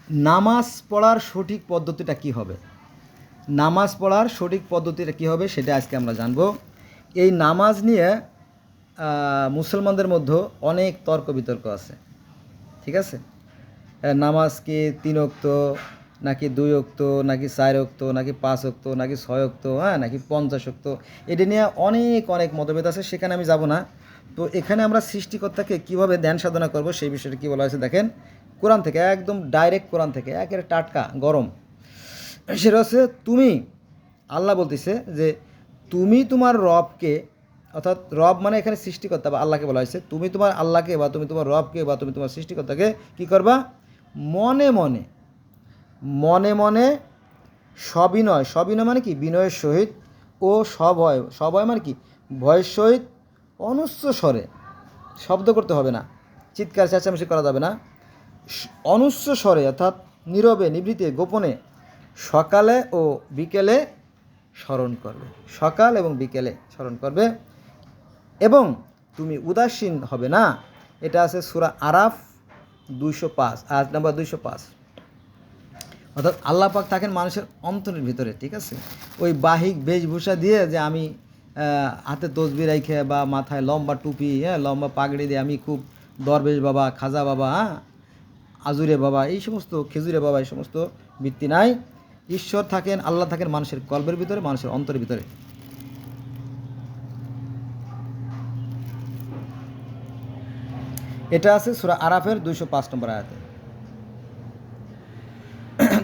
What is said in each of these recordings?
নামাজ পড়ার সঠিক পদ্ধতিটা কি হবে? নামাজ পড়ার সঠিক পদ্ধতিটা কী হবে সেটা আজকে আমরা জানব। এই নামাজ নিয়ে মুসলমানদের মধ্যে অনেক তর্ক বিতর্ক আছে, ঠিক আছে? নামাজ কি 3 ওয়াক্ত নাকি 2 ওয়াক্ত নাকি 4 ওয়াক্ত নাকি 5 ওয়াক্ত নাকি 6 ওয়াক্ত, হ্যাঁ, নাকি 50 ওয়াক্ত, এটা নিয়ে অনেক মতভেদ আছে, সেখানে আমি যাব না। তো এখানে আমরা সৃষ্টিকর্তাকে কীভাবে ধ্যান সাধনা করব সেই বিষয়টা কী বলা হয়েছে দেখেন, কোরআন থেকে, একদম ডাইরেক্ট কোরআন থেকে, একেবারে টাটকা গরম। সেটা হচ্ছে, তুমি, আল্লাহ বলতেছে যে তুমি তোমার রবকে, অর্থাৎ রব মানে এখানে সৃষ্টিকর্তা বা আল্লাহকে বলা হয়েছে, তুমি তোমার আল্লাহকে বা তুমি তোমার রবকে বা তুমি তোমার সৃষ্টিকর্তাকে কী করবা? মনে মনে মনে মনে সবিনয়, সবিনয় মানে কি? বিনয়ের সহিত, ও সভয়, সভয় মানে কি? ভয়ের সহিত, অনুচ্চ স্বরে, শব্দ করতে হবে না, চিৎকার চেঁচামেচি করা যাবে না, অনুচ্চ স্বরে অর্থাৎ নীরবে নিভৃতে গোপনে সকালে ও বিকেলে স্মরণ করবে, সকাল এবং বিকেলে স্মরণ করবে, এবং তুমি উদাসীন হবে না। এটা আছে সূরা আরাফ 205, আয়াত নাম্বার 205। অর্থাৎ আল্লাহ পাক থাকেন মানুষের অন্তরের ভিতরে, ঠিক আছে? ওই বাহিক বেশভূষা দিয়ে যে আমি হাতে তসবিহ রাইখে বা মাথায় লম্বা টুপি, হ্যাঁ, লম্বা পাগড়ি দিয়ে আমি খুব দরবেশ বাবা, খাজা বাবা, হ্যাঁ, আজুরে বাবা, এই সমস্ত, খেজুরে বাবা, এই সমস্ত বৃত্তি নাই। ঈশ্বর থাকেন, আল্লাহ থাকেন মানুষের কল্পের ভিতরে, মানুষের অন্তরের ভিতরে। এটা আছে সূরা আরাফের 205 নম্বর আয়াতে।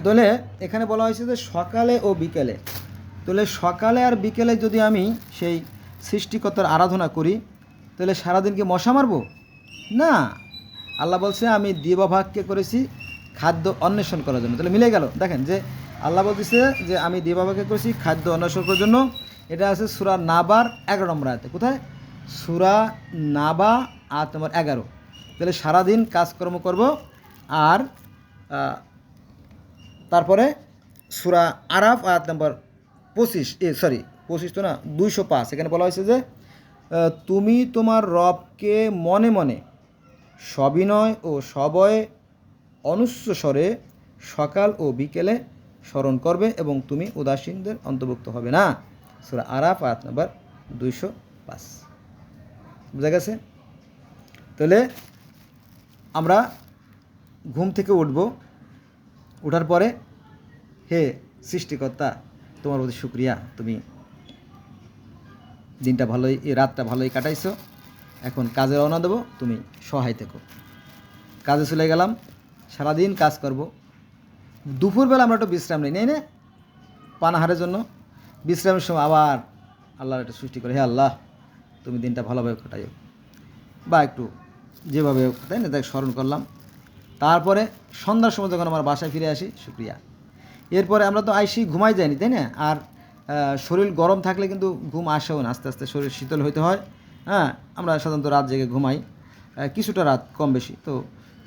তাহলে এখানে বলা হয়েছে যে সকালে ও বিকেলে, তাহলে সকালে আর বিকেলে যদি আমি সেই সৃষ্টিকর্তার আরাধনা করি, তাহলে সারাদিন কি মশা মারব? না, আল্লাহ বলছে আমি দিবাভাগকে করেছি খাদ্য অন্বেষণ করার জন্য। তাহলে মিলে গেল, দেখেন যে আল্লাহ বলতেছে যে আমি দিবাভাগকে করেছি খাদ্য অন্বেষণ করার জন্য। এটা আছে সূরা নাবার 11 নম্বর আয়াতে। কোথায়? সূরা নাবা আয়াত নম্বর 11। তাহলে সারাদিন কাজকর্ম করব। আর তারপরে সূরা আরাফ আয়াত নম্বর 25 তো না, 205, এখানে বলা হয়েছে যে তুমি তোমার রবকে মনে মনে সবিনয় ও সবয়ে অনুচ্চ স্বরে সকাল ও বিকেলে স্মরণ করবে এবং তুমি উদাসীনদের অন্তর্ভুক্ত হবে না। সূরা আরাফ আয়াত নম্বর 205। বুঝা গেছে? তাহলে আমরা ঘুম থেকে উঠব, ওঠার পরে হে সৃষ্টিকর্তা, তোমার প্রতি শুকরিয়া, তুমি দিনটা ভালোই, এই রাতটা ভালোই কাটাইছো, এখন কাজে রওনা দেবো, তুমি সহায় থেকো। কাজে চলে গেলাম, সারাদিন কাজ করব। দুপুরবেলা আমরা একটু বিশ্রাম নিই, না পানাহারের জন্য। বিশ্রামের সময় আবার আল্লাহর একটা সৃষ্টি করে, হে আল্লাহ তুমি দিনটা ভালোভাবে কাটাইও, বা একটু যেভাবে, তাই না, তাই স্মরণ করলাম। তারপরে সন্ধ্যার সময় যখন আমার বাসায় ফিরে আসি, শুক্রিয়া। এরপরে আমরা তো আইসি ঘুমাই যাইনি, তাই না? আর শরীর গরম থাকলে কিন্তু ঘুম আসেও না, আস্তে আস্তে শরীর শীতল হইতে হয়। হ্যাঁ, আমরা সাধারণত রাত জেগে ঘুমাই, কিছুটা রাত কম বেশি। তো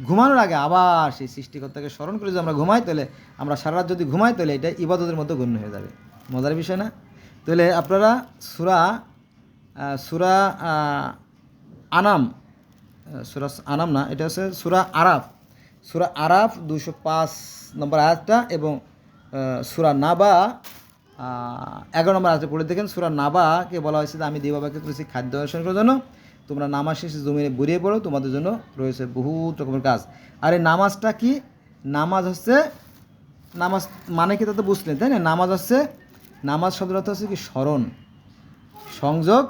ঘুমানোর আগে আবার সেই সৃষ্টিকর্তাকে স্মরণ করে যদি আমরা ঘুমাই, তাহলে আমরা সারা রাত যদি ঘুমাই, তাহলে এটা ইবাদতের মধ্যে গণ্য হয়ে যাবে। মজার বিষয় না? তাহলে আপনারা সূরা আনাম, সূরা আনাম না, এটা হচ্ছে সূরা আরাফ, সূরা আরাফ 205 নম্বর আয়াতটা, এবং সূরা নাবা 11 নম্বর আয়াতে পড়ে দেখেন। সূরা নাবাকে বলা হয়েছে যে আমি দিবাভাগকে করেছি খাদ্য অন্বেষণ করার জন্য, তোমরা নামাজ শেষে জমিনে বেরিয়ে পড়ো, তোমাদের জন্য রয়েছে বহুত রকমের কাজ। আর এই নামাজটা কি? নামাজ হচ্ছে, নামাজ মানে কি তা তো বুঝলেন, তাই না? নামাজ হচ্ছে, নামাজ শব্দের অর্থ হচ্ছে কি? স্মরণ, সংযোগ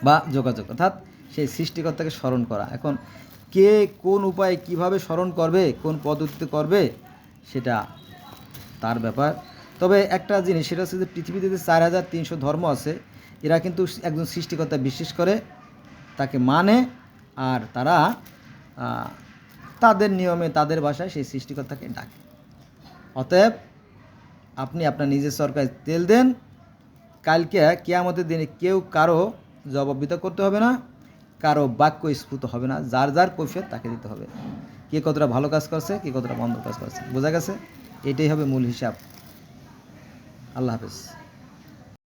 বা যোগাযোগ, অর্থাৎ সেই সৃষ্টিকর্তাকে স্মরণ করা। এখন কে কোন উপায়ে কিভাবে স্মরণ করবে, কোন পদ্ধতিতে করবে, সেটা তার ব্যাপার। তবে একটা জিনিস, সেটা হচ্ছে যে পৃথিবীতে যে 4300 ধর্ম আছে, এরা কিন্তু একজন সৃষ্টিকর্তা বিশ্বাস করে, তাকে মানে, আর তারা তাদের নিয়মে, তাদের ভাষায় সেই সৃষ্টিকর্তাকে ডাকে। অতএব আপনি আপনার নিজের সরকার তেল দেন, কালকে কিয়ামতের দিনে কেউ কারো জবাবদিহিতা করতে হবে না, কারো বাক্য স্ফুত হবে না, যার যার কৈফিয়ত তাকে দিতে হবে। কে কতটা ভালো কাজ করছে, কে কতটা মন্দ কাজ করছে, বোঝা গেছে? এটাই হবে মূল হিসাব। আল্লাহ হাফেজ।